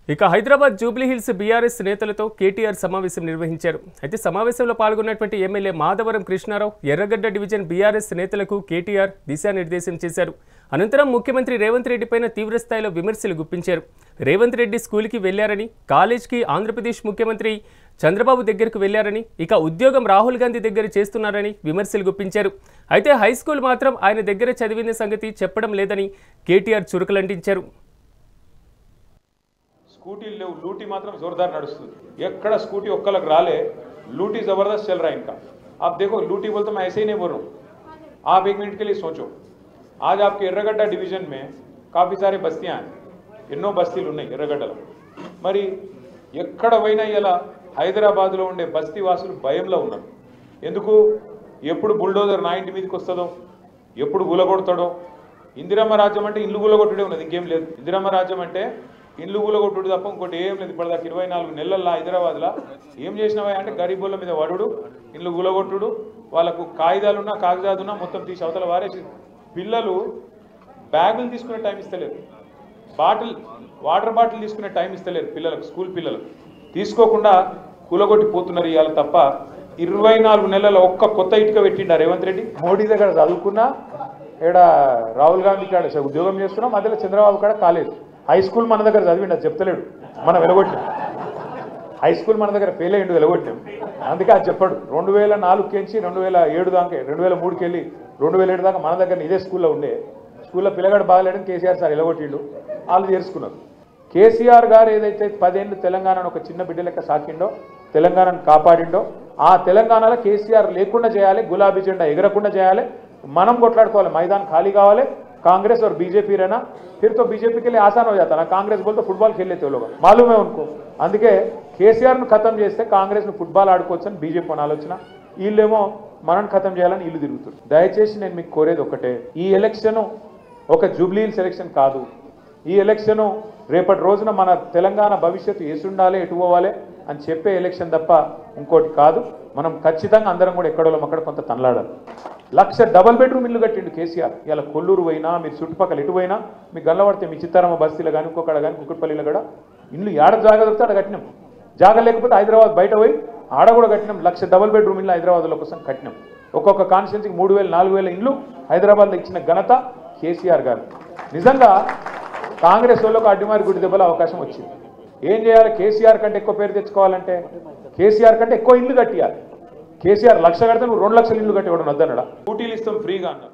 ఇక Hyderabad Jubilee hills BRS నేతలతో కేటీఆర్ సమావేశం నిర్వహించారు. అయితే సమావేశంలో పాల్గొన్నటువంటి ఎమ్మెల్యే మాధవరం కృష్ణారావు ఎర్రగడ్డ డివిజన్ బీఆర్ఎస్ నేతలకు కేటీఆర్ దిశానిర్దేశం చేశారు. అనంతరం ముఖ్యమంత్రి రేవంత్ రెడ్డిపైన తీవ్రస్థాయిలో విమర్శలు గుప్పించారు. రేవంత్ రెడ్డి స్కూల్కి వెళ్లారని, కాలేజ్కి ఆంధ్రప్రదేశ్ ముఖ్యమంత్రి చంద్రబాబు దగ్గరకు వెళ్లారని, ఇక ఉద్యోగం రాహుల్ గాంధీ దగ్గర చేస్తున్నారని విమర్శలు గుప్పించారు. అయితే హైస్కూల్ మాత్రం ఆయన దగ్గర చదివిన సంగతి చెప్పడం లేదని కేటీఆర్ చురుకులంటించారు. स्कूटी ले लूटी मात्रम जोरदार नड़ुस्तुंदी एक्कड़ स्कूटी ओक्कलकु राले लूटी जबरदस्त चल रहा है इनका। आप देखो लूटी बोलते मैं ऐसे ही नहीं बोल रहा हूँ, आप एक मिनट के लिए सोचो। आज आपके एर्रगड्डा डिवीजन में काफ़ी सारे बस्तियाँ हैं, ఎన్నో బస్తీలు ఉన్నాయి ఎర్రగడ్డలో. మరి ఎక్కడ పోయినా ఇలా హైదరాబాద్లో ఉండే బస్తీ వాసులు భయంలో ఉన్నారు. ఎందుకు? ఎప్పుడు బుల్డోజర్ నా ఇంటి మీదకి వస్తుందో, ఎప్పుడు గులగొడతాడో. ఇందిరమ్మ రాజ్యం అంటే ఇల్లు గులగొట్టుడే ఉన్నది, ఇంకేం లేదు. ఇందిరమ్మ రాజ్యం అంటే ఇల్లు గులగొట్టుడు తప్ప ఇంకోటి ఏం లేదు. ఇప్పటిదాకా 24 నెలల్లో హైదరాబాద్లో ఏం చేసినవా అంటే గరీబుల మీద వడుడు, ఇల్లు గులగొట్టుడు, వాళ్ళకు కాగితాలున్నా కాగజాదున్నా మొత్తం తీసి అవతల వారేసి. పిల్లలు బ్యాగులు తీసుకునే టైం ఇస్తలేరు, వాటర్ బాటిల్ తీసుకునే టైం ఇస్తలేరు పిల్లలకు. స్కూల్ పిల్లలకు తీసుకోకుండా కూలగొట్టి పోతున్నారు ఇవాళ తప్ప. 24 నెలల ఒక్క కొత్త ఇటుక పెట్టిండా రేవంత్ రెడ్డి. మోడీ దగ్గర చదువుకున్నా, ఇక్కడ రాహుల్ గాంధీ కాడ ఉద్యోగం చేస్తున్నాం, మధ్యలో చంద్రబాబు కాడ కాలేదు. హై స్కూల్ మన దగ్గర చదివిండు, అది చెప్తలేడు, మనం వెలగొట్టినాం. హై స్కూల్ మన దగ్గర ఫెయిల్ అయ్యిండు, వెలగొట్టినాం. అందుకే అది చెప్పాడు. 2004 నుంచి 2007 దాకా, 2003కి వెళ్ళి 2007 దాకా మన దగ్గర ఇదే స్కూల్లో ఉండే. స్కూల్లో పిల్లగాడు బాగలేడని కేసీఆర్ సార్ వెలగొట్టిండు, వాళ్ళు చేర్చుకున్నారు. కేసీఆర్ గారు ఏదైతే 10 ఏళ్ళు తెలంగాణను ఒక చిన్న బిడ్డ లెక్క సాకిండో, తెలంగాణను కాపాడిండో, ఆ తెలంగాణలో కేసీఆర్ లేకుండా చేయాలి, గులాబీ జెండా ఎగరకుండా చేయాలి, మనం కొట్లాడుకోవాలి, మైదాన్ ఖాళీ కావాలి. कांग्रेस और बीजेपी रहना, फिर तो बीजेपी के लिए आसान हो जाता ना. कांग्रेस बोल तो फुटबॉल खेल लेते हो लोग, मालूम है उनको. అందుకే కేసీఆర్ ను ఖతం చేస్తే కాంగ్రెస్ ను ఫుట్బాల్ ఆడుకోవచ్చని బీజేపీ ఆలోచన. వీళ్ళేమో మనని ఖతం చేయాలని ఇల్లు తిరుగుతారు. దయచేసి నేను మీకు కోరేది ఒకటే, ఈ ఎలక్షన్ ఒక జూబ్లీ హిల్స్ ఎలక్షన్ కాదు. ఈ ఎలక్షన్ రేపటి రోజున మన తెలంగాణ భవిష్యత్తు ఎసుండాలి, ఎటు పోవాలి అని చెప్పే ఎలక్షన్ తప్ప ఇంకోటి కాదు. మనం ఖచ్చితంగా అందరం కూడా ఎక్కడో అక్కడ కొంత తనలాడాలి. 1,00,000 డబల్ బెడ్రూమ్ ఇల్లు కట్టిండు కేసీఆర్. ఇలా కొల్లూరు పోయినా, మీరు చుట్టుపక్కల ఎటు పోయినా మీకు గల్లబడితే మీ చిత్తారమ్మ బస్తీలో కానీ, ఇంకొకడ కానీ, కుక్కట్పల్లిలో కూడా ఇల్లు ఏడ జాగ దొరికితే ఆడ కట్టినాం. జాగ లేకపోతే హైదరాబాద్ బయట పోయి ఆడ కూడా కట్టినాం. 1,00,000 డబల్ బెడ్రూమ్ ఇల్లు హైదరాబాద్లో కోసం కట్టినాం. ఒక్కొక్క కాన్స్టిట్యున్సీకి 3,000, 4,000 ఇల్లు హైదరాబాద్లో ఇచ్చిన ఘనత కేసీఆర్ గారు. నిజంగా కాంగ్రెస్ వాళ్ళకు అడ్డిమారి గుడి దెబ్బల అవకాశం వచ్చింది. ఏం చేయాలి? కేసీఆర్ కంటే ఎక్కువ పేరు తెచ్చుకోవాలంటే కేసీఆర్ కంటే ఎక్కువ ఇల్లు కట్టియాలి. కేసీఆర్ 1,00,000 కడితే నువ్వు 2 లక్షల ఇల్లు కట్టి కూడా వద్దన్నాడా? స్కూటీలు ఇస్తాం ఫ్రీగా అన్నారు.